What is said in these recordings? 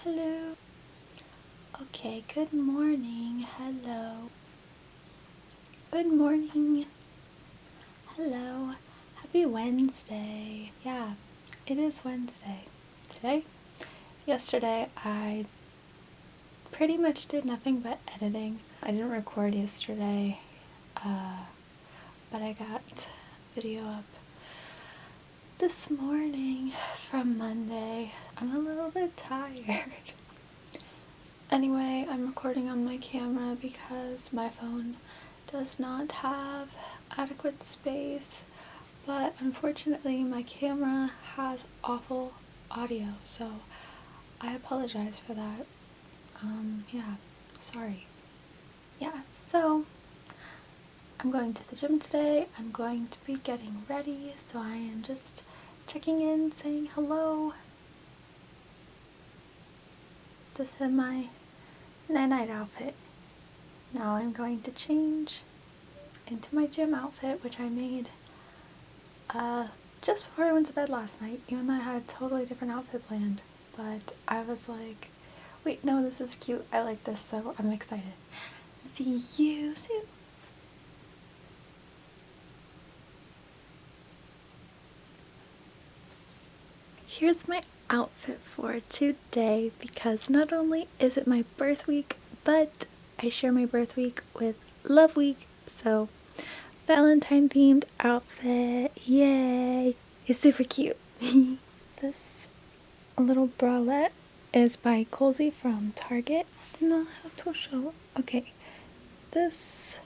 Hello. Okay, good morning. Hello. Good morning. Hello. Happy Wednesday. Yeah, it is Wednesday. Today? Yesterday, I pretty much did nothing but editing. I didn't record yesterday, but I got video up this morning from Monday. I'm a little bit tired. Anyway, I'm recording on my camera because my phone does not have adequate space, but unfortunately my camera has awful audio, so I apologize for that. Yeah, sorry. Yeah, so I'm going to the gym today. I'm going to be getting ready, so I am just checking in, saying hello. This is my night outfit. Now I'm going to change into my gym outfit, which I made just before I went to bed last night, even though I had a totally different outfit planned. But I was like, wait, no, this is cute. I like this, so I'm excited. See you soon. Here's my outfit for today because not only is it my birth week, but I share my birth week with Love Week, so Valentine themed outfit, yay! It's super cute. This little bralette is by Cozy from Target. Did not have to show. Okay, this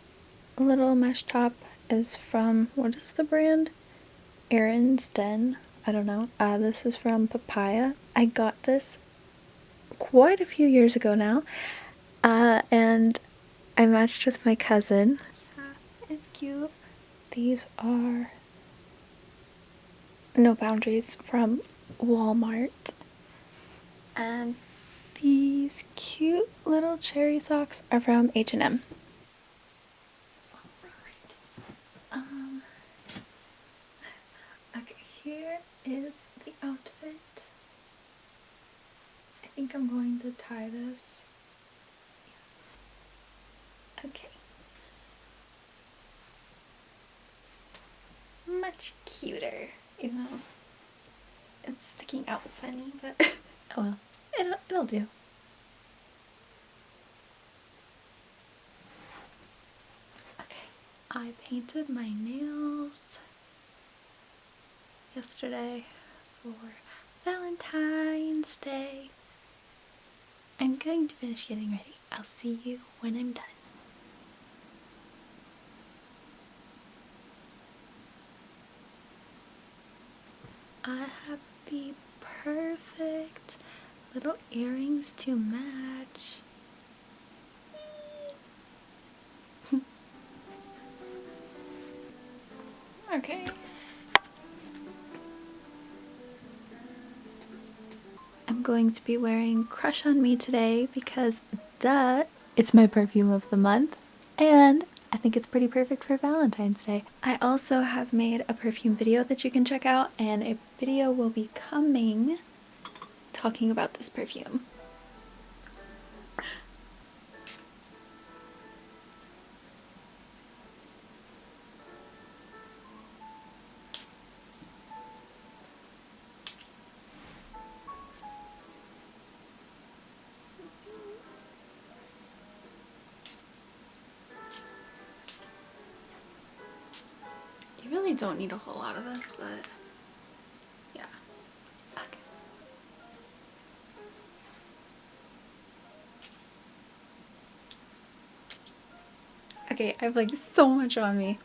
little mesh top is from, what is the brand? Erin's Den. I don't know. This is from Papaya. I got this quite a few years ago now, and I matched with my cousin. It's cute. These are No Boundaries from Walmart. And these cute little cherry socks are from H&M. Okay, here is the outfit. I think I'm going to tie this. Okay. Much cuter, even though it's sticking out funny, but oh well, it'll do. Okay, I painted my nails yesterday for Valentine's Day. I'm going to finish getting ready. I'll see you when I'm done. I have the perfect little earrings to match. Okay. I'm going to be wearing Crush on Me today because, duh, it's my perfume of the month, and I think it's pretty perfect for Valentine's Day. I also have made a perfume video that you can check out, and a video will be coming talking about this perfume. You really don't need a whole lot of this, but yeah. Okay. Okay, I have like so much on me.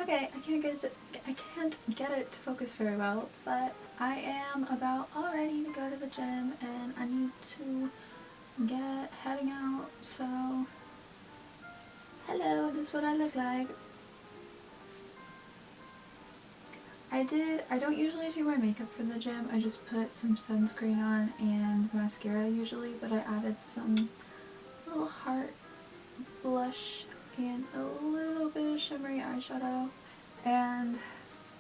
Okay, I can't get it to focus very well, but I am about all ready to go to the gym, and I need to get heading out. So, hello, this is what I look like. I don't usually do my makeup for the gym. I just put some sunscreen on and mascara usually, but I added some little heart blush and a little bit of shimmery eyeshadow, and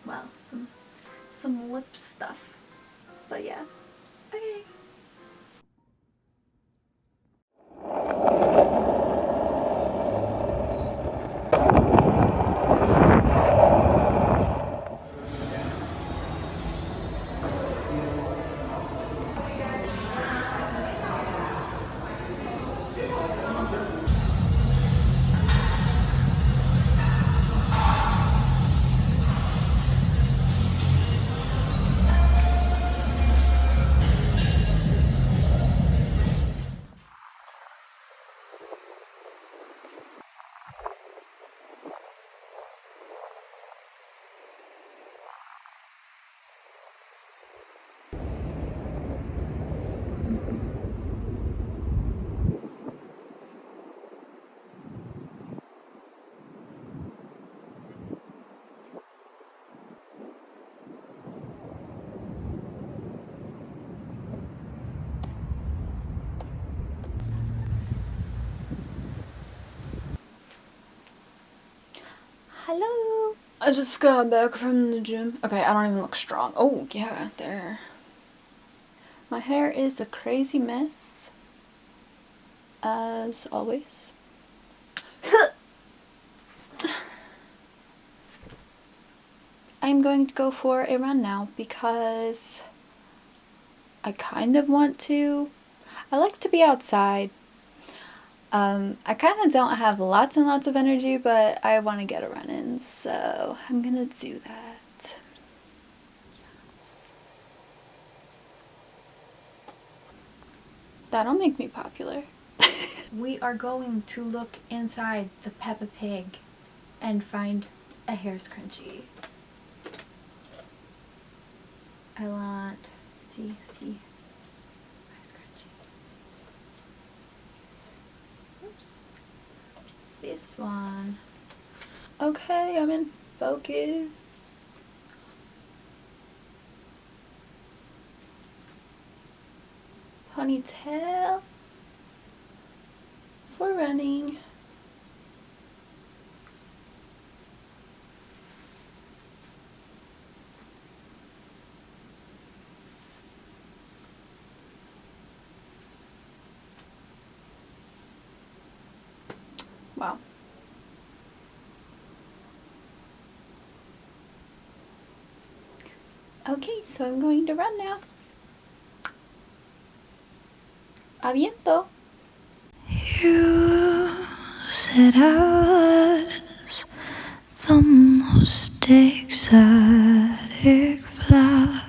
well, some lip stuff. But yeah, okay. Hello. I just got back from the gym. Okay, I don't even look strong. Oh, yeah, there. My hair is a crazy mess, as always. I'm going to go for a run now because I kind of want to. I like to be outside. I kind of don't have lots and lots of energy, but I want to get a run in, so I'm gonna do that. That'll make me popular. We are going to look inside the Peppa Pig and find a hair scrunchie. I want, see, my scrunchies. Oops. This one. Okay, I'm in focus. Ponytail for running. Wow. Okay, so I'm going to run now. Aviento. You said I was the most exotic flower.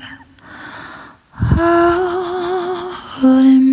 How would it